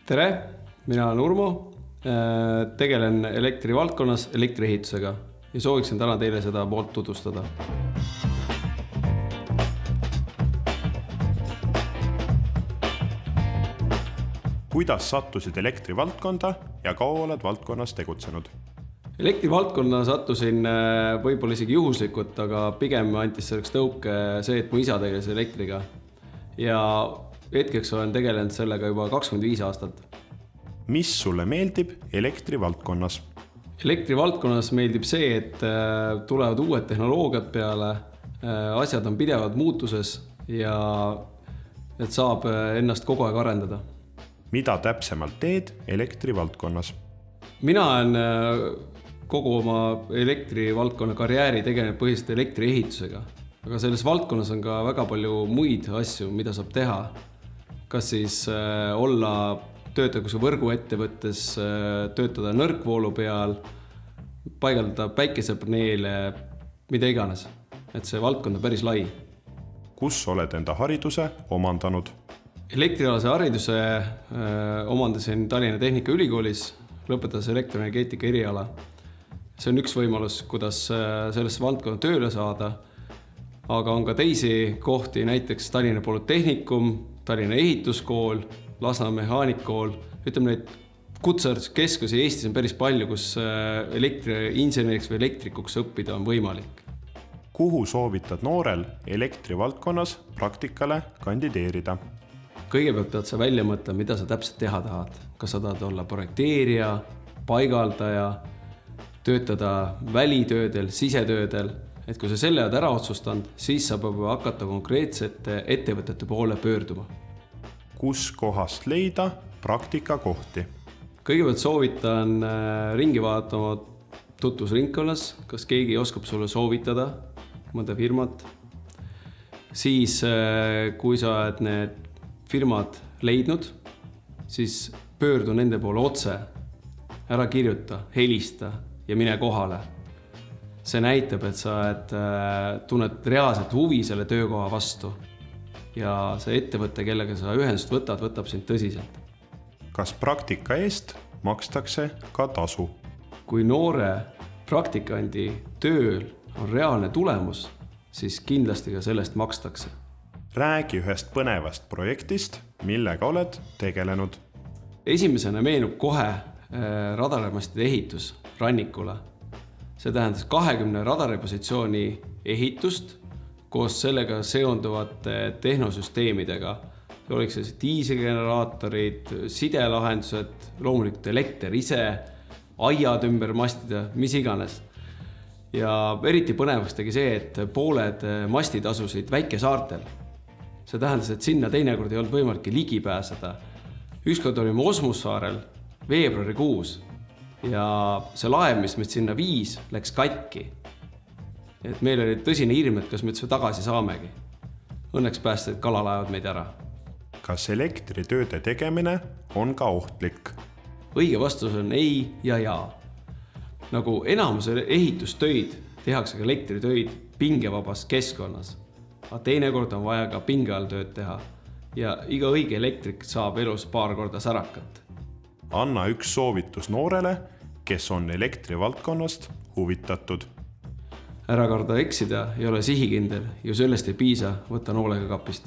Tere, mina olen Urmo, tegelen elektrivaldkonnas elektriehitusega ja sooviksin täna teile seda poolt tutvustada. Kuidas sattusid elektrivaldkonda ja kaua oled valdkonnas tegutsenud? Elektrivaldkonna sattusin võib-olla isegi juhuslikult, aga pigem antis selleks tõuke see, et mu isa tegeles elektriga. Ja hetkeks olen tegelenud sellega juba 25 aastat. Mis sulle meeldib elektrivaldkonnas? Elektrivaldkonnas meeldib see, et tulevad uued tehnoloogiad peale, asjad on pidevalt muutuses ja et saab ennast kogu aeg arendada. Mida täpsemalt teed elektrivaldkonnas? Mina olen kogu oma elektrivaldkonna karjääri tegelenud põhiliselt elektriehitusega, aga selles valdkonnas on ka väga palju muid asju, mida saab teha. Kas siis töötada kus võrguettevõttes, töötada nõrkvoolu peal, paigaldada päikesepaneele, mida iganes. Et see valdkond on päris lai. Kus oled enda hariduse omandanud? Elektrialase hariduse omandasin Tallinna Tehnikaülikoolis, lõpetades elektroenergeetika eriala. See on üks võimalus, kuidas sellesse valdkonda tööle saada, aga on ka teisi kohti, näiteks Tallinna Polütehnikum, Tallinna Ehituskool, Lasnamäe Mehaanikool. Ütleme, neid kutsekeskusi Eestis on päris palju, kus elektriinseneriks või elektrikuks õppida on võimalik. Kuhu soovitad noorel elektrivaldkonnas praktikale kandideerida? Kõigepealt pead sa välja mõtlema, mida sa täpselt teha tahad. Kas sa tahad olla projekteerija, paigaldaja, töötada välitöödel, sisetöödel. Et kui sa selle oled ära otsustanud, siis saab hakata konkreetsete ettevõtete poole pöörduma. Kus kohast leida praktikakohti? Kõigepealt soovitan ringi vaatama tutvusringkonnas, kas keegi oskab sulle soovitada mõnda firmat. Siis, kui sa oled need firmad leidnud, siis pöördu nende poole otse, ära kirjuta, helista ja mine kohale. See näitab, et sa tunned reaalselt huvi selle töökoha vastu ja see ettevõte, kellega sa ühendust võtab sind tõsiselt. Kas praktika eest makstakse ka tasu? Kui noore praktikandi tööl on reaalne tulemus, siis kindlasti ka sellest makstakse. Räägi ühest põnevast projektist, millega oled tegelenud. Esimesena meenub kohe radarimastide ehitus rannikule. See tähendas 20 radaripositsiooni ehitust koos sellega seonduvate tehnosüsteemidega. See oleks diiselgeneraatorid, sidelahendused, loomulikult elekter ise, aiad ümber mastida, mis iganes. Ja eriti põnevaks tegi see, et pooled mastid asusid väikesaartel. See tähendas, et sinna teinekord ei olnud võimalik ligi pääseda. Ükskord olime Osmussaarel veebruarikuus ja see laev, mis meid sinna viis, läks katki. Et meil oli tõsine hirm, et kas me üldse tagasi saamegi. Õnneks päästsid kalalaevad meid ära. Kas elektritööde tegemine on ka ohtlik? Õige vastus on ei ja jaa. Nagu enamus ehitustöid tehakse ka elektritöid pingevabas keskkonnas. Aga teinekord on vaja ka pinge all tööd teha ja iga õige elektrik saab elus paar korda särakat. Anna üks soovitus noorele, kes on elektrivaldkonnast huvitatud. Ära karda eksida, ei ole sihikindel ja sellest ei piisa, võta noolega kapist.